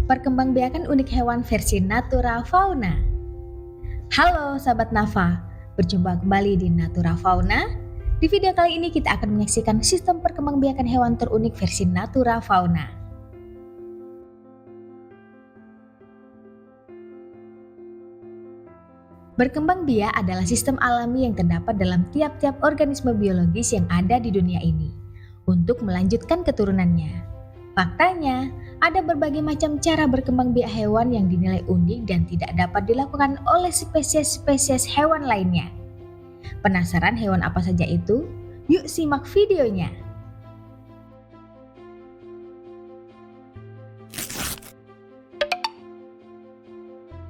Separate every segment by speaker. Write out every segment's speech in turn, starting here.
Speaker 1: Perkembangbiakan unik hewan versi Natura Fauna. Halo sahabat Nafa, berjumpa kembali di Natura Fauna. Di video kali ini kita akan menyaksikan sistem perkembangbiakan hewan terunik versi Natura Fauna. Berkembang biak adalah sistem alami yang terdapat dalam tiap-tiap organisme biologis yang ada di dunia ini untuk melanjutkan keturunannya. Faktanya, ada berbagai macam cara berkembang biak hewan yang dinilai unik dan tidak dapat dilakukan oleh spesies-spesies hewan lainnya. Penasaran hewan apa saja itu? Yuk simak videonya.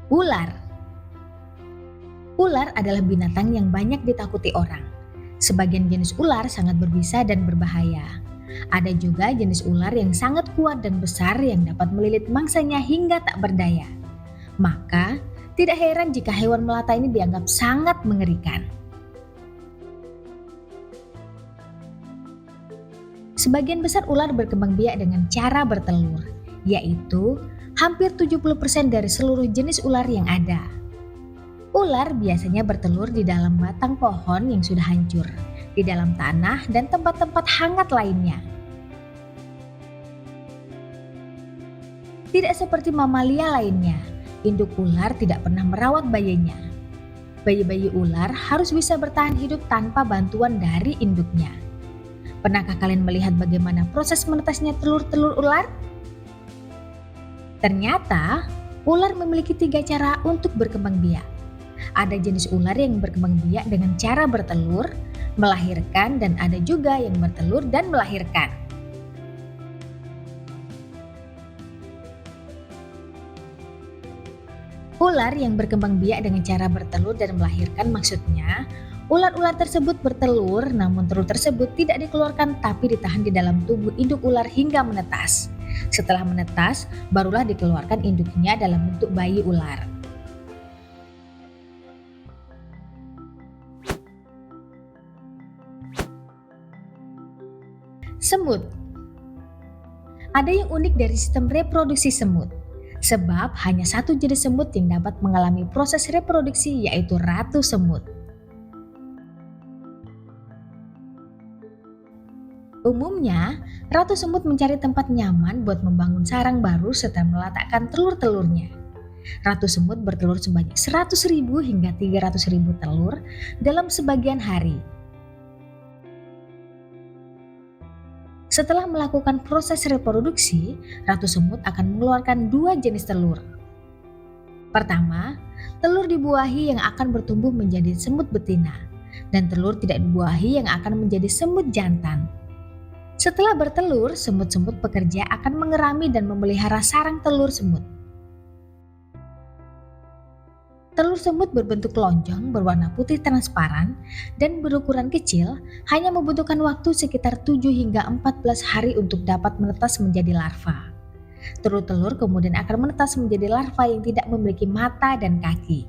Speaker 1: Ular. Ular adalah binatang yang banyak ditakuti orang. Sebagian jenis ular sangat berbisa dan berbahaya. Ada juga jenis ular yang sangat kuat dan besar yang dapat melilit mangsanya hingga tak berdaya. Maka, tidak heran jika hewan melata ini dianggap sangat mengerikan. Sebagian besar ular berkembang biak dengan cara bertelur, yaitu hampir 70% dari seluruh jenis ular yang ada. Ular biasanya bertelur di dalam batang pohon yang sudah hancur, di dalam tanah dan tempat-tempat hangat lainnya. Tidak seperti mamalia lainnya, induk ular tidak pernah merawat bayinya. Bayi-bayi ular harus bisa bertahan hidup tanpa bantuan dari induknya. Pernahkah kalian melihat bagaimana proses menetasnya telur-telur ular? Ternyata, ular memiliki 3 cara untuk berkembang biak. Ada jenis ular yang berkembang biak dengan cara bertelur, melahirkan, dan ada juga yang bertelur dan melahirkan. Ular yang berkembang biak dengan cara bertelur dan melahirkan maksudnya, ular-ular tersebut bertelur namun telur tersebut tidak dikeluarkan tapi ditahan di dalam tubuh induk ular hingga menetas. Setelah menetas, barulah dikeluarkan induknya dalam bentuk bayi ular. Semut. Ada yang unik dari sistem reproduksi semut, sebab hanya satu jenis semut yang dapat mengalami proses reproduksi, yaitu ratu semut. Umumnya, ratu semut mencari tempat nyaman buat membangun sarang baru serta meletakkan telur-telurnya. Ratu semut bertelur sebanyak 100.000 hingga 300.000 telur dalam sebagian hari. Setelah melakukan proses reproduksi, ratu semut akan mengeluarkan 2 jenis telur. Pertama, telur dibuahi yang akan bertumbuh menjadi semut betina, dan telur tidak dibuahi yang akan menjadi semut jantan. Setelah bertelur, semut-semut pekerja akan mengerami dan memelihara sarang telur semut. Telur semut berbentuk lonjong, berwarna putih transparan, dan berukuran kecil, hanya membutuhkan waktu sekitar 7 hingga 14 hari untuk dapat menetas menjadi larva. Telur-telur kemudian akan menetas menjadi larva yang tidak memiliki mata dan kaki.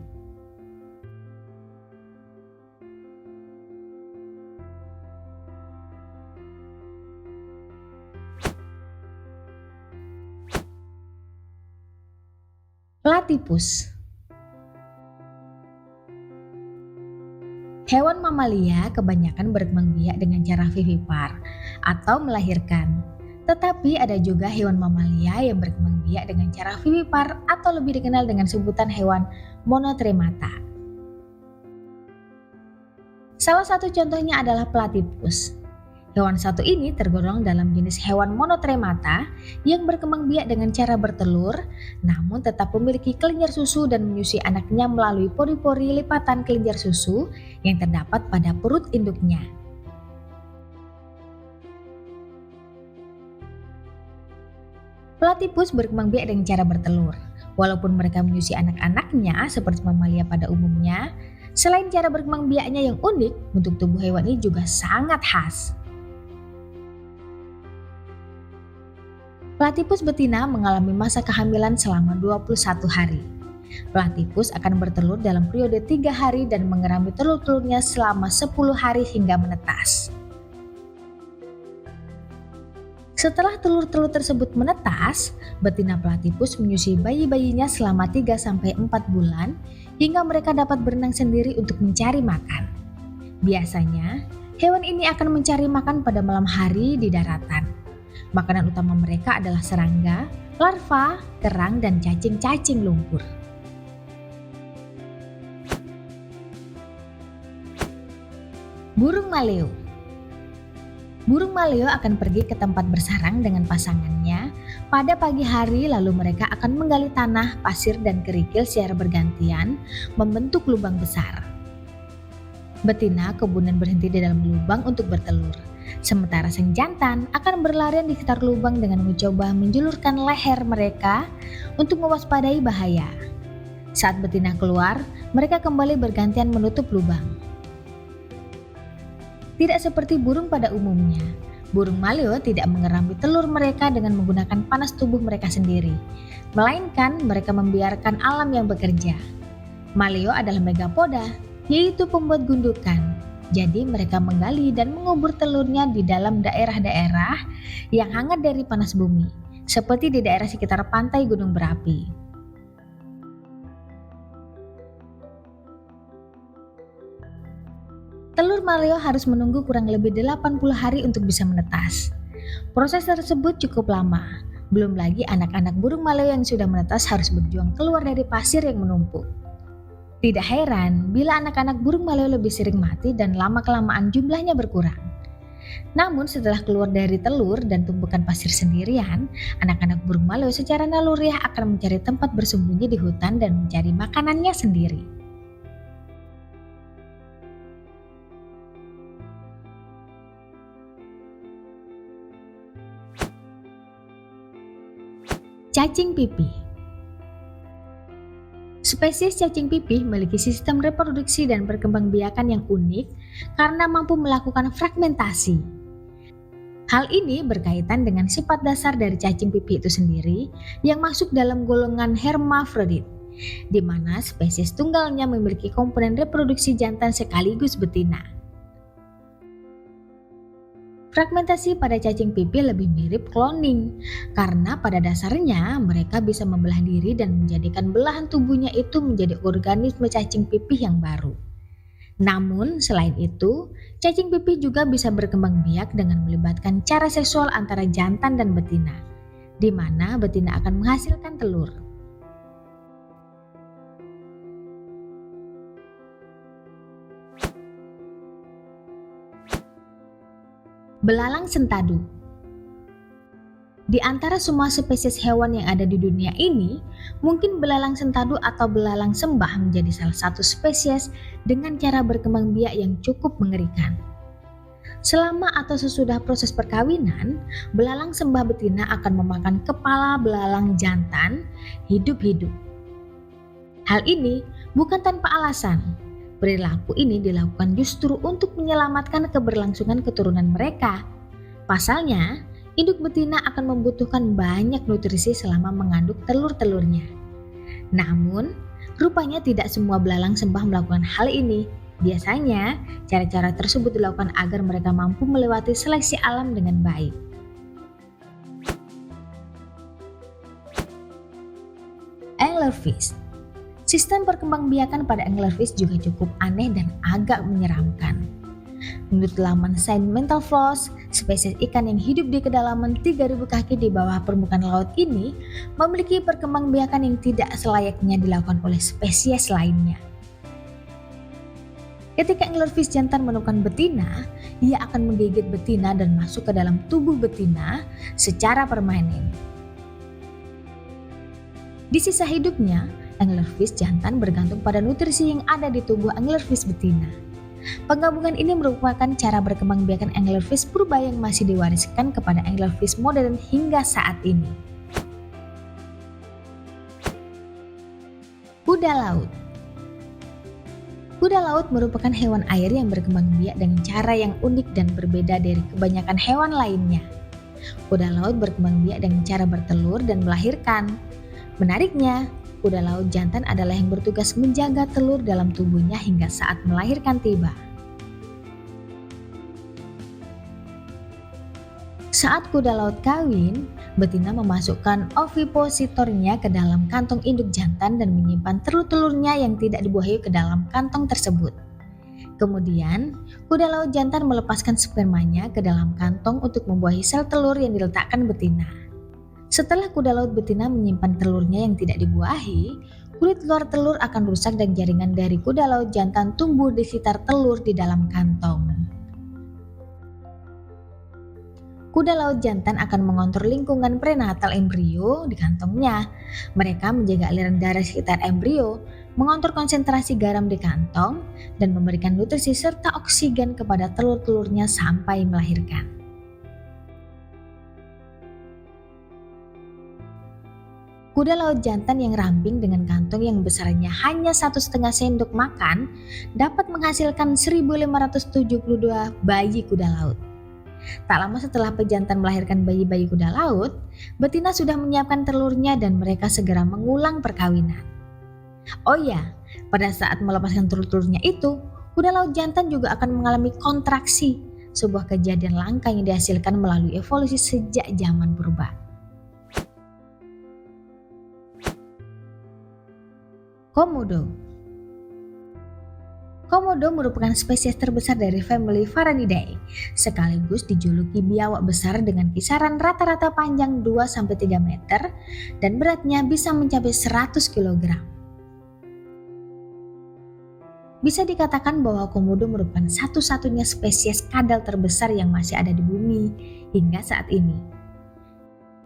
Speaker 1: Platypus. Hewan mamalia kebanyakan berkembang biak dengan cara vivipar atau melahirkan. Tetapi ada juga hewan mamalia yang berkembang biak dengan cara vivipar atau lebih dikenal dengan sebutan hewan monotremata. Salah satu contohnya adalah platypus. Hewan satu ini tergolong dalam jenis hewan monotremata yang berkembang biak dengan cara bertelur, namun tetap memiliki kelenjar susu dan menyusui anaknya melalui pori-pori lipatan kelenjar susu yang terdapat pada perut induknya. Platypus berkembang biak dengan cara bertelur. Walaupun mereka menyusui anak-anaknya seperti mamalia pada umumnya, selain cara berkembang biaknya yang unik, bentuk tubuh hewan ini juga sangat khas. Platypus betina mengalami masa kehamilan selama 21 hari. Platypus akan bertelur dalam periode 3 hari dan mengerami telur-telurnya selama 10 hari hingga menetas. Setelah telur-telur tersebut menetas, betina platypus menyusui bayi-bayinya selama 3-4 bulan hingga mereka dapat berenang sendiri untuk mencari makan. Biasanya, hewan ini akan mencari makan pada malam hari di daratan. Makanan utama mereka adalah serangga, larva, kerang, dan cacing-cacing lumpur. Burung maleo. Burung maleo akan pergi ke tempat bersarang dengan pasangannya pada pagi hari, lalu mereka akan menggali tanah, pasir, dan kerikil secara bergantian membentuk lubang besar. Betina kemudian berhenti di dalam lubang untuk bertelur, sementara sang jantan akan berlarian di sekitar lubang dengan mencoba menjulurkan leher mereka untuk mewaspadai bahaya. Saat betina keluar, mereka kembali bergantian menutup lubang. Tidak seperti burung pada umumnya, burung maleo tidak mengerambi telur mereka dengan menggunakan panas tubuh mereka sendiri, melainkan mereka membiarkan alam yang bekerja. Maleo adalah megapoda, yaitu pembuat gundukan. Jadi mereka menggali dan mengubur telurnya di dalam daerah-daerah yang hangat dari panas bumi, seperti di daerah sekitar pantai gunung berapi. Telur maleo harus menunggu kurang lebih 80 hari untuk bisa menetas. Proses tersebut cukup lama. Belum lagi anak-anak burung maleo yang sudah menetas harus berjuang keluar dari pasir yang menumpuk. Tidak heran bila anak-anak burung maleo lebih sering mati dan lama-kelamaan jumlahnya berkurang. Namun setelah keluar dari telur dan tumpukan pasir sendirian, anak-anak burung maleo secara naluriah akan mencari tempat bersembunyi di hutan dan mencari makanannya sendiri. Cacing pipih. Spesies cacing pipih memiliki sistem reproduksi dan perkembangbiakan yang unik karena mampu melakukan fragmentasi. Hal ini berkaitan dengan sifat dasar dari cacing pipih itu sendiri yang masuk dalam golongan hermafrodit, di mana spesies tunggalnya memiliki komponen reproduksi jantan sekaligus betina. Fragmentasi pada cacing pipih lebih mirip cloning, karena pada dasarnya mereka bisa membelah diri dan menjadikan belahan tubuhnya itu menjadi organisme cacing pipih yang baru. Namun, selain itu, cacing pipih juga bisa berkembang biak dengan melibatkan cara seksual antara jantan dan betina, di mana betina akan menghasilkan telur. Belalang sentadu. Di antara semua spesies hewan yang ada di dunia ini, mungkin belalang sentadu atau belalang sembah menjadi salah satu spesies dengan cara berkembang biak yang cukup mengerikan. Selama atau sesudah proses perkawinan, belalang sembah betina akan memakan kepala belalang jantan hidup-hidup. Hal ini bukan tanpa alasan. Perilaku ini dilakukan justru untuk menyelamatkan keberlangsungan keturunan mereka. Pasalnya, induk betina akan membutuhkan banyak nutrisi selama mengandung telur-telurnya. Namun, rupanya tidak semua belalang sembah melakukan hal ini. Biasanya, cara-cara tersebut dilakukan agar mereka mampu melewati seleksi alam dengan baik. Anglerfish. Sistem perkembangbiakan pada anglerfish juga cukup aneh dan agak menyeramkan. Menurut laman Science Mental Floss, spesies ikan yang hidup di kedalaman 3.000 kaki di bawah permukaan laut ini memiliki perkembangbiakan yang tidak selayaknya dilakukan oleh spesies lainnya. Ketika anglerfish jantan menemukan betina, ia akan menggigit betina dan masuk ke dalam tubuh betina secara permanen. Di sisa hidupnya, anglerfish jantan bergantung pada nutrisi yang ada di tubuh anglerfish betina. Penggabungan ini merupakan cara berkembangbiakan anglerfish purba yang masih diwariskan kepada anglerfish modern hingga saat ini. Kuda laut. Kuda laut merupakan hewan air yang berkembang biak dengan cara yang unik dan berbeda dari kebanyakan hewan lainnya. Kuda laut berkembang biak dengan cara bertelur dan melahirkan. Menariknya, kuda laut jantan adalah yang bertugas menjaga telur dalam tubuhnya hingga saat melahirkan tiba. Saat kuda laut kawin, betina memasukkan ovipositornya ke dalam kantong induk jantan dan menyimpan telur-telurnya yang tidak dibuahi ke dalam kantong tersebut. Kemudian, kuda laut jantan melepaskan spermanya ke dalam kantong untuk membuahi sel telur yang diletakkan betina. Setelah kuda laut betina menyimpan telurnya yang tidak dibuahi, kulit luar telur akan rusak dan jaringan dari kuda laut jantan tumbuh di sekitar telur di dalam kantong. Kuda laut jantan akan mengontrol lingkungan prenatal embrio di kantongnya. Mereka menjaga aliran darah sekitar embrio, mengontrol konsentrasi garam di kantong, dan memberikan nutrisi serta oksigen kepada telur-telurnya sampai melahirkan. Kuda laut jantan yang ramping dengan kantong yang besarnya hanya 1,5 sendok makan dapat menghasilkan 1.572 bayi kuda laut. Tak lama setelah pejantan melahirkan bayi-bayi kuda laut, betina sudah menyiapkan telurnya dan mereka segera mengulang perkawinan. Oh ya, pada saat melepaskan telur-telurnya itu, kuda laut jantan juga akan mengalami kontraksi, sebuah kejadian langka yang dihasilkan melalui evolusi sejak zaman purba. Komodo. Komodo merupakan spesies terbesar dari famili Varanidae, sekaligus dijuluki biawak besar dengan kisaran rata-rata panjang 2-3 meter dan beratnya bisa mencapai 100 kg. Bisa dikatakan bahwa komodo merupakan satu-satunya spesies kadal terbesar yang masih ada di bumi hingga saat ini.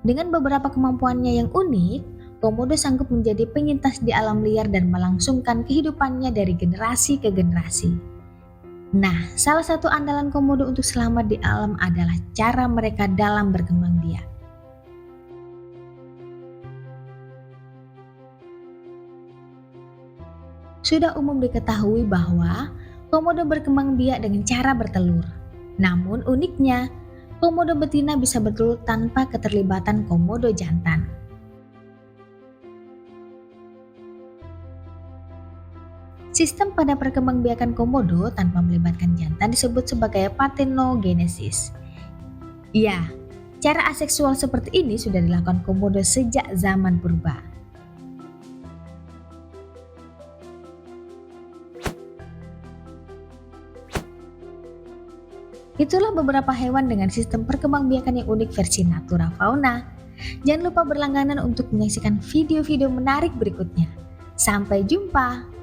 Speaker 1: Dengan beberapa kemampuannya yang unik, komodo sanggup menjadi penyintas di alam liar dan melangsungkan kehidupannya dari generasi ke generasi. Nah, salah satu andalan komodo untuk selamat di alam adalah cara mereka dalam berkembang biak. Sudah umum diketahui bahwa komodo berkembang biak dengan cara bertelur. Namun uniknya, komodo betina bisa bertelur tanpa keterlibatan komodo jantan. Sistem pada perkembangbiakan komodo tanpa melibatkan jantan disebut sebagai parthenogenesis. Ya, cara aseksual seperti ini sudah dilakukan komodo sejak zaman purba. Itulah beberapa hewan dengan sistem perkembangbiakan yang unik versi Natura Fauna. Jangan lupa berlangganan untuk menyaksikan video-video menarik berikutnya. Sampai jumpa!